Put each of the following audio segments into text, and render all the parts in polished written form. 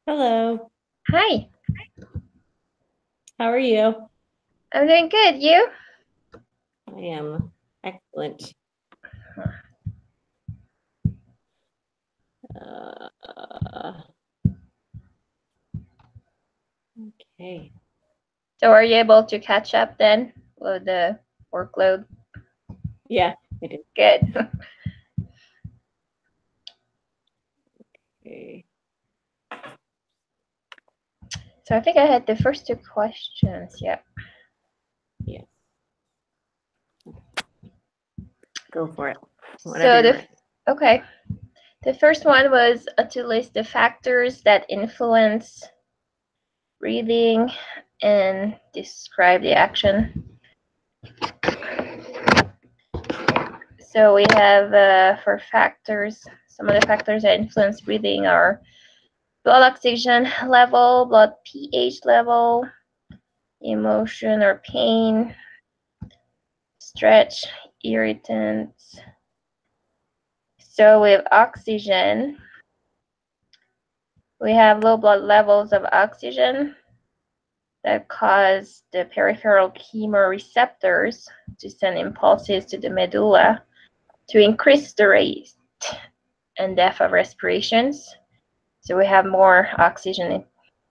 Hello, Hi, how are you? I'm doing good. You? I am excellent. Uh, okay. So, are you able to catch up then with the workload? Yeah, I did. Good. Okay. So, I think I had the first two questions. Yeah. Yes, go for it. Whenever So, you're ready. okay. The first one was to list the factors that influence breathing and describe the action. So, we have for factors, some of the factors that influence breathing are blood oxygen level, blood pH level, emotion or pain, stretch, irritants. So with oxygen, we have low blood levels of oxygen that cause the peripheral chemoreceptors to send impulses to the medulla to increase the rate and depth of respirations. So we have more oxygen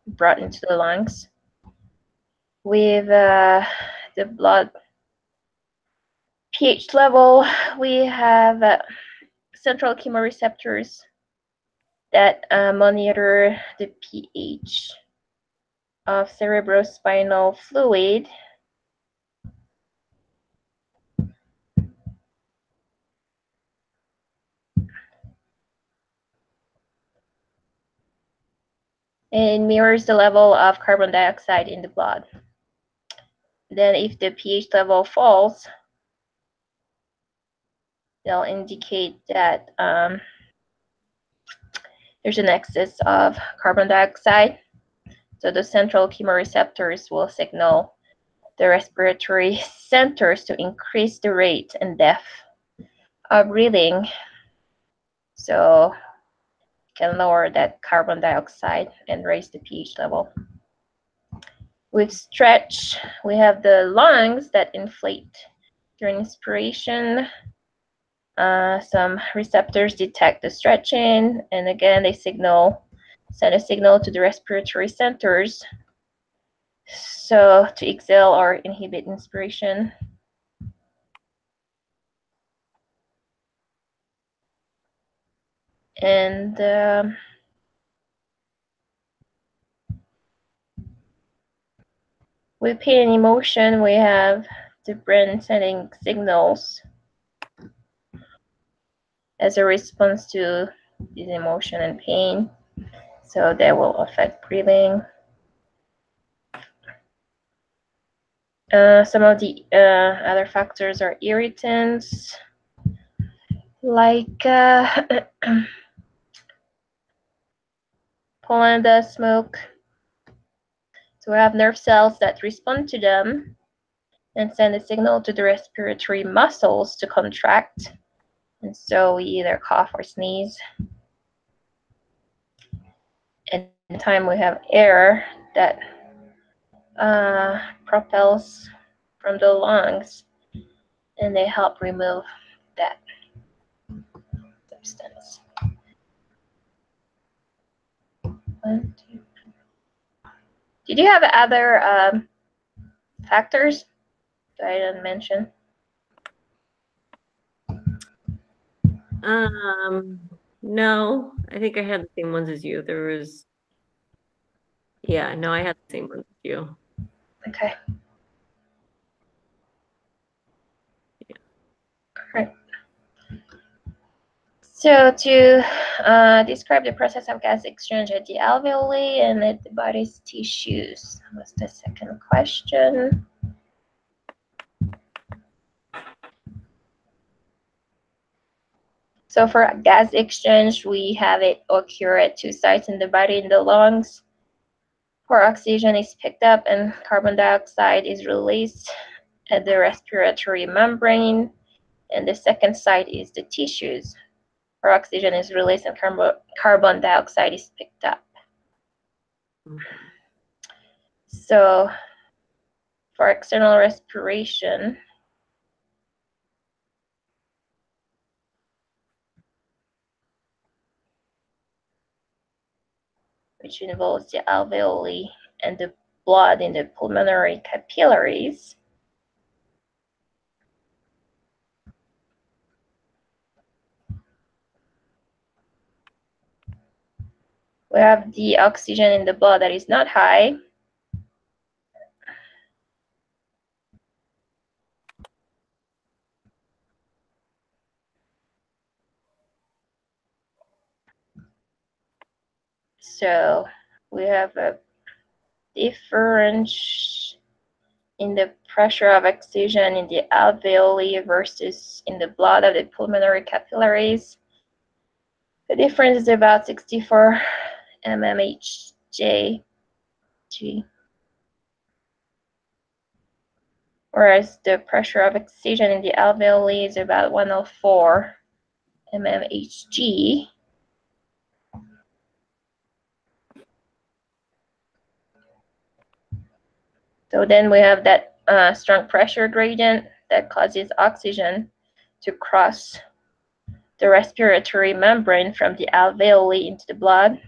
brought into the lungs. With the blood pH level, we have central chemoreceptors that monitor the pH of cerebrospinal fluid. And mirrors the level of carbon dioxide in the blood. Then if the pH level falls, they'll indicate that there's an excess of carbon dioxide. So the central chemoreceptors will signal the respiratory centers to increase the rate and depth of breathing. So can lower that carbon dioxide and raise the pH level. With stretch, we have the lungs that inflate during inspiration. Some receptors detect the stretching, and again, they send a signal to the respiratory centers. So to exhale or inhibit inspiration. And with pain and emotion, we have the brain sending signals as a response to this emotion and pain. So that will affect breathing. Some of the other factors are irritants, like pollen dust, smoke. So we have nerve cells that respond to them and send a signal to the respiratory muscles to contract. And so we either cough or sneeze. Anytime we have air that propels from the lungs, and they help remove that substance. Did you have other factors that I didn't mention? No, I think I had the same ones as you. There was, yeah, no, I had the same ones as you. Okay. Yeah. Right. So to describe the process of gas exchange at the alveoli and at the body's tissues was the second question. So for gas exchange, we have it occur at two sites in the body, in the lungs, where oxygen is picked up and carbon dioxide is released at the respiratory membrane. And the second site is the tissues, where oxygen is released and carbon dioxide is picked up. So for external respiration, which involves the alveoli and the blood in the pulmonary capillaries, we have the oxygen in the blood that is not high. So we have a difference in the pressure of oxygen in the alveoli versus in the blood of the pulmonary capillaries. The difference is about 64 mmHg, whereas the pressure of oxygen in the alveoli is about 104 mmHg. So then we have that strong pressure gradient that causes oxygen to cross the respiratory membrane from the alveoli into the blood.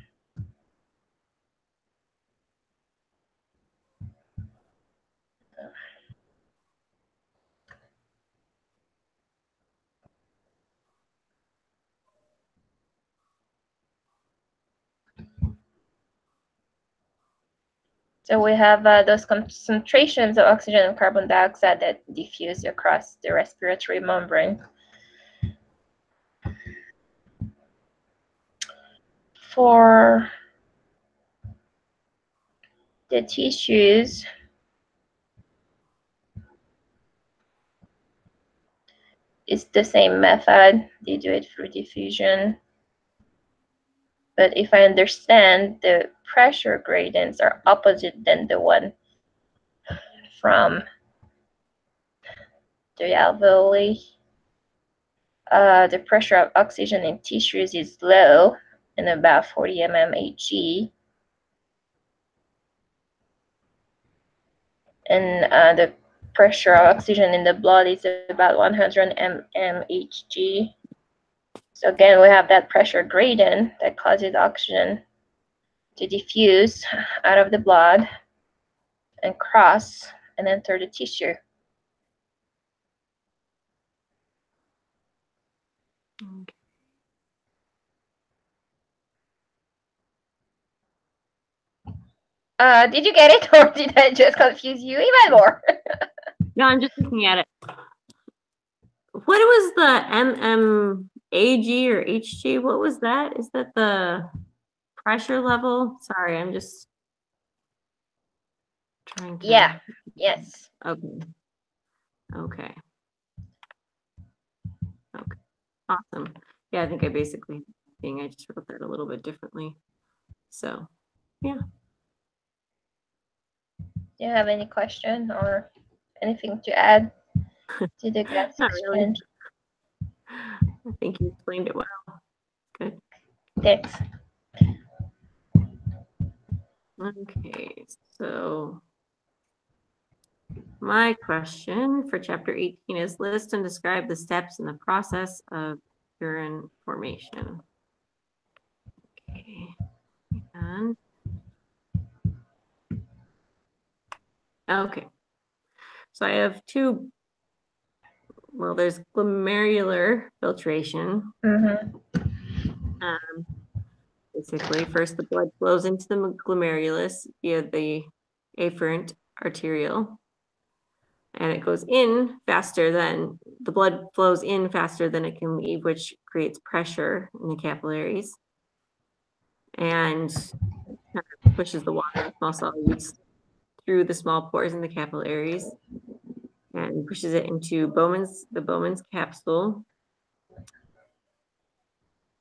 So we have those concentrations of oxygen and carbon dioxide that diffuse across the respiratory membrane. For the tissues, it's the same method. They do it through diffusion. But if I understand, the pressure gradients are opposite than the one from the alveoli. The pressure of oxygen in tissues is low and about 40 mmHg. And the pressure of oxygen in the blood is about 100 mmHg. So again, we have that pressure gradient that causes oxygen to diffuse out of the blood and cross and enter the tissue. Did you get it, or did I just confuse you even more? No, I'm just looking at it. What was the mmAg or Hg? What was that? Is that the pressure level? Sorry, I'm just trying to. Yeah. Yes. Okay. Okay. Okay. Awesome. Yeah, I think I basically I just wrote that a little bit differently. So, yeah. Do you have any question or anything to add to the gas Not really. exchange? I think you explained it well. Good. Thanks. Okay, so my question for chapter 18 is list and describe the steps in the process of urine formation. Okay, and okay, so I have two. Well, there's glomerular filtration. Basically, first the blood flows into the glomerulus via the afferent arteriole, and it goes in faster than the blood flows in faster than it can leave, which creates pressure in the capillaries and kind of pushes the water, small solutes, through the small pores in the capillaries and pushes it into the Bowman's capsule,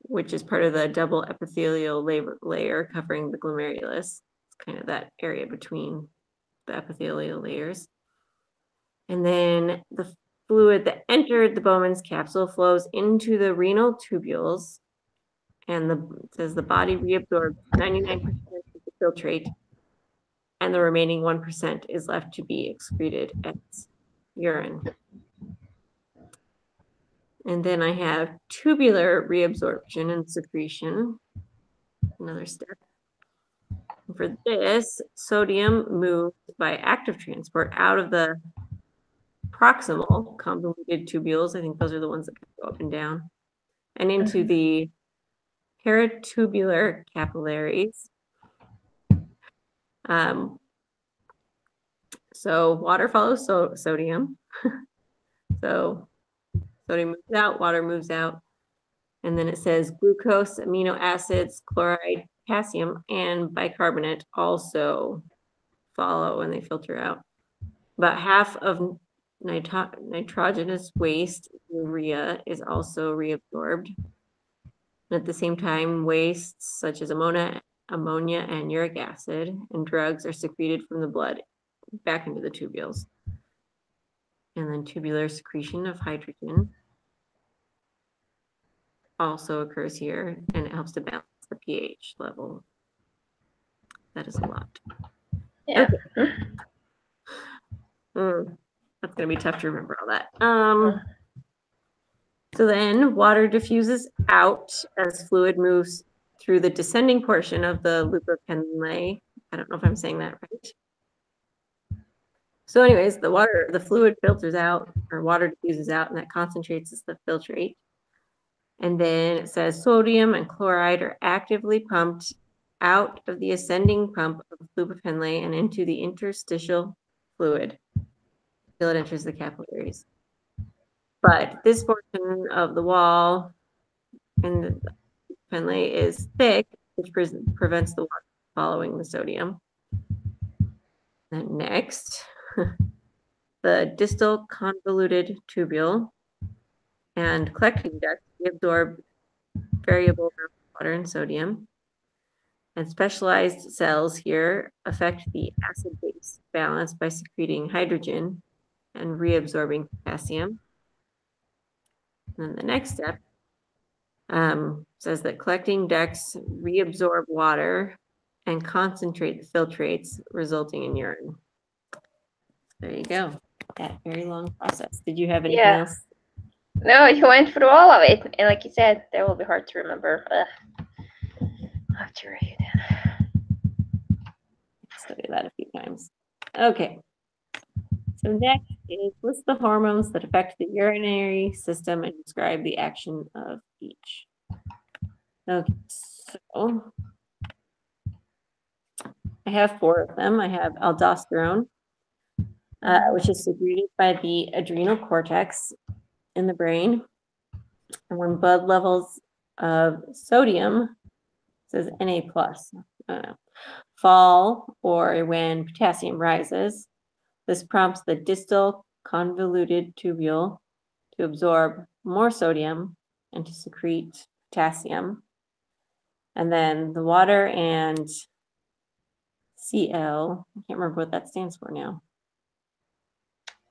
which is part of the double epithelial layer covering the glomerulus. It's kind of that area between the epithelial layers. And then the fluid that entered the Bowman's capsule flows into the renal tubules, and it says the body reabsorbs 99% of the filtrate and the remaining 1% is left to be excreted as urine. And then I have tubular reabsorption and secretion, another step. And for this, sodium moves by active transport out of the proximal convoluted tubules. I think those are the ones that go up and down, and into the peritubular capillaries. So water follows sodium. So sodium moves out, water moves out. And then it says glucose, amino acids, chloride, potassium, and bicarbonate also follow when they filter out. About half of nitrogenous waste, urea, is also reabsorbed. And at the same time, wastes such as ammonia and uric acid and drugs are secreted from the blood back into the tubules. And then tubular secretion of hydrogen also occurs here, and it helps to balance the pH level. That is a lot. Yeah. Okay. That's going to be tough to remember all that. So then water diffuses out as fluid moves through the descending portion of the loop of Henle. I don't know if I'm saying that right. So anyways, the fluid filters out, or water diffuses out, and that concentrates as the filtrate. And then it says sodium and chloride are actively pumped out of the ascending pump of the loop of Henle and into the interstitial fluid until it enters the capillaries. But this portion of the wall in the Henle is thick, which prevents the water following the sodium. Then next, the distal convoluted tubule and collecting duct absorb variable amounts of water and sodium. And specialized cells here affect the acid-base balance by secreting hydrogen and reabsorbing potassium. And then the next step says that collecting ducts reabsorb water and concentrate the filtrates, resulting in urine. There you go. That very long process. Did you have anything else? No, you went through all of it. And like you said, that will be hard to remember. I'll have to read it. Study that a few times. Okay. So next is list the hormones that affect the urinary system and describe the action of each. Okay, so I have 4 of them. I have aldosterone, which is secreted by the adrenal cortex in the brain. And when blood levels of sodium, says Na+, fall, or when potassium rises, this prompts the distal convoluted tubule to absorb more sodium and to secrete potassium. And then the water and Cl, I can't remember what that stands for now.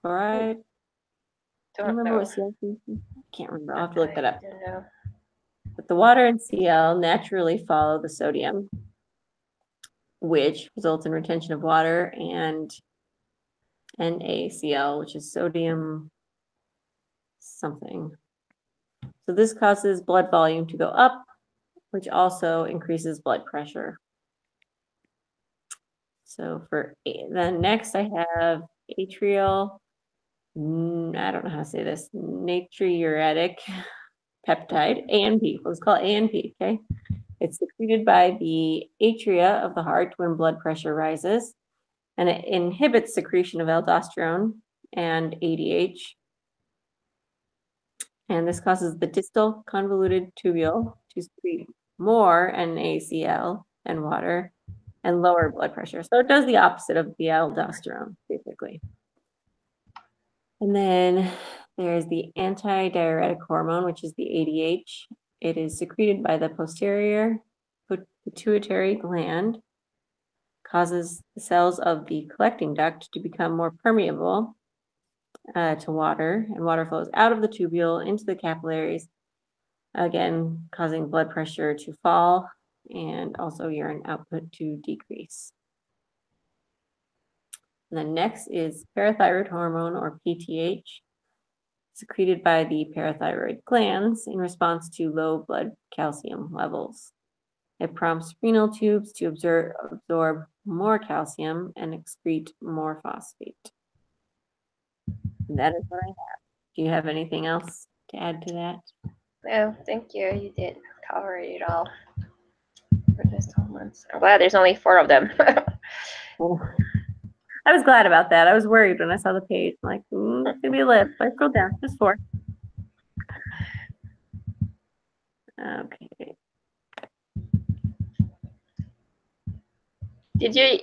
Chloride? Don't remember know. what Cl stands for? I can't remember. I'll have to look that up. I don't know. But the water and Cl naturally follow the sodium, which results in retention of water, and NaCl, which is sodium something. So this causes blood volume to go up, which also increases blood pressure. So for then next I have atrial, I don't know how to say this, natriuretic peptide, ANP. Let's call it ANP, okay? It's secreted by the atria of the heart when blood pressure rises, and it inhibits secretion of aldosterone and ADH. And this causes the distal convoluted tubule to secrete more NaCl and water and lower blood pressure. So it does the opposite of the aldosterone, basically. And then there's the antidiuretic hormone, which is the ADH. It is secreted by the posterior pituitary gland, causes the cells of the collecting duct to become more permeable to water, and water flows out of the tubule into the capillaries, again, causing blood pressure to fall and also urine output to decrease. And then next is parathyroid hormone, or PTH, secreted by the parathyroid glands in response to low blood calcium levels. It prompts renal tubes to absorb more calcium and excrete more phosphate. And that is what I have. Do you have anything else to add to that? No, thank you. You did cover it all. For this months. I'm glad there's only 4 of them. I was glad about that. I was worried when I saw the page. I'm like, it's gonna be a list. I scrolled down, just 4. Okay.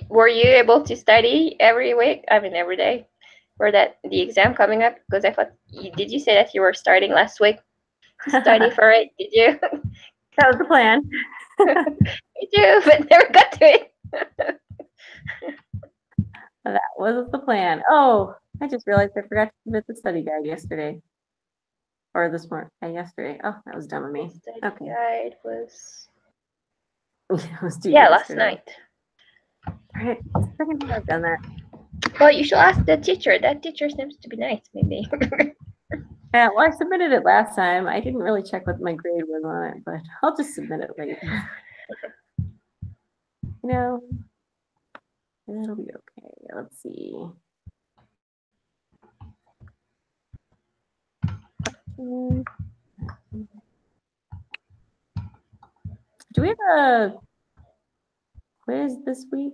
Were you able to study every week? I mean, every day for the exam coming up? Because I thought, did you say that you were starting last week to study for it? Did you? That was the plan. Me too, but never got to it. That was the plan. Oh, I just realized I forgot to submit the study guide yesterday. Or this morning. Yesterday. Oh, that was dumb of me. Study Okay. guide was It was due last yesterday. night. All right. I've done that. Well, you should ask the teacher. That teacher seems to be nice, maybe. Yeah, well, I submitted it last time. I didn't really check what my grade was on it, but I'll just submit it later. You know, it'll be okay. Let's see. Do we have a quiz this week?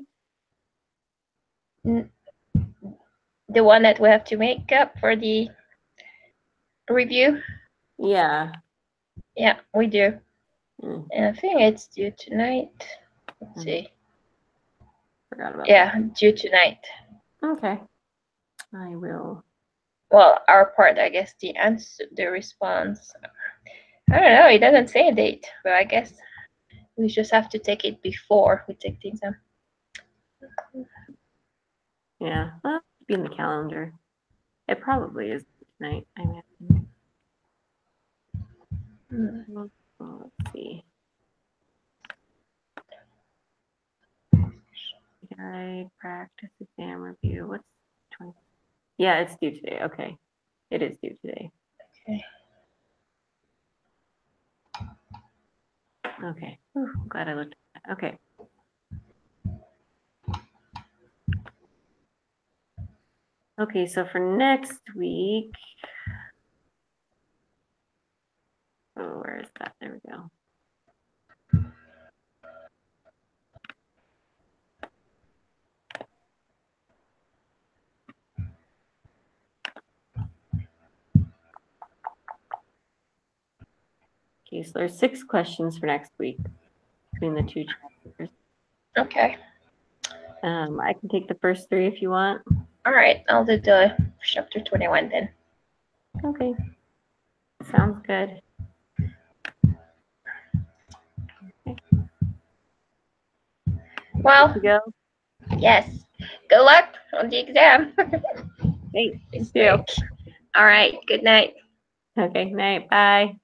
The one that we have to make up for the review? Yeah. Yeah, we do. And I think it's due tonight. Let's see. Forgot about that. Due tonight. Okay. I will. Well, our part, I guess, the answer, the response. I don't know. It doesn't say a date, but I guess we just have to take it before we take the exam. Yeah, well, it'll be in the calendar. It probably is tonight, I imagine. Let's see. Guide, practice, exam review. What's 20? Yeah, it's due today. Okay. It is due today. Okay. Okay. Ooh, I'm glad I looked at that. Okay. Okay, so for next week. Oh, where is that? There we go. Okay, so there's 6 questions for next week between the 2 chapters. Okay. I can take the first 3 if you want. All right, I'll do the chapter 21 then. Okay. Sounds good. Okay. Well, to go. Yes. Good luck on the exam. Thanks. All right. Good night. Okay, night. Bye.